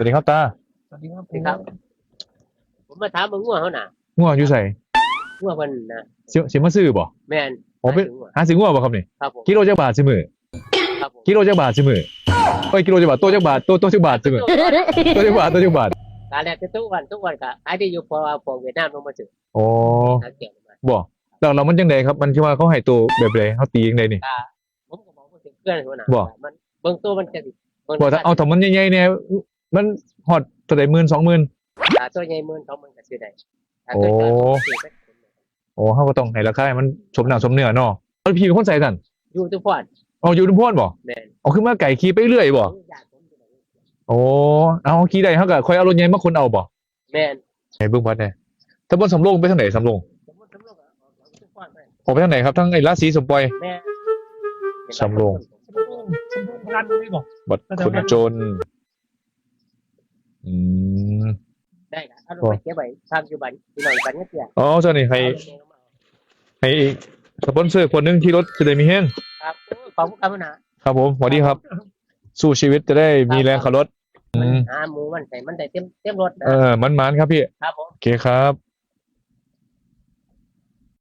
วัสดีครับตาสวัสดีครับผมมาถามมึงง่วงเขาน่ะง่วงอยู่ใส่ง่วงมันนะเสียมาซื้อบ่แม่นผมเป็นหาซื้อง่วงบ่ครับนี่ครับผมกิโลจักบาทซื้อมือครับผมกิโลจักบาทซื้อมือเอ้ยกิโลจักบาทโตจักบาทโตจักบาทซื้อมือโตจักบาทการแรกทุกวันก็ขายได้อยู่เพราะว่าพวกเวียดนามลงมาซื้อโอ้หาเกี่ยวมาบ่แล้วเรามันจังไดครับมันคือว่าเขาให้ตัวแบบใดเขาตีจังไดนี่ก็ผมก็บอกว่าถึงเพื่อนหัวหน้าบ่มันเบิ่งตัวมันจะสิบ่ถ้าเอาถ้ามันใหญ่ๆเนี่ยมันฮอดเท่าใด10,000 20,000ตัวใหญ่10,000 20,000ก็ซื้อได้ถ้า โอ้ ตัวน้อยก็ซื้อได้ โอ้เฮาก็ต้องให้ราคาให้มันสมน้ำสมเนื้อเนาะเอาพี่เป็นคนใส่สั่นอยู่ทุกพอดเอาอยู่ทุมพรบ่แม่นเอาขึ้นมาไก่ขี่ไปเรื่อยบ่โอ้เอาขี่ได้เฮาก็ค่อยเอารถใหญ่มาคนเอาบ่แม่นให้เบิ่งวัดแหน่ตำบลสำโรงไปทางไหนสำโรงสมมุติก็เอาทุกพอดไปออกไปทางไหนครับทางไอ้ราศีสมปอยแม่สำโรง ร้านนี้บ่ บัดคนจนอืมได้ล่ะเอาลงไปเก็บไว้ทำอยู่บ้านพี่น้องบ้านเนี่ยอ๋อเจ้านี่ให้สปอนเซอร์คนหนึงที่รถจะได้มีแห้ง ครับขอบคุณครับหัวหน้าครับผมสวัสดีครับ สู้ชีวิตจะได้มีแรงขับรถมันหาหมูมันใส่มันได้เต็มรถนะมันครับพี่ครับผมโอเคครับ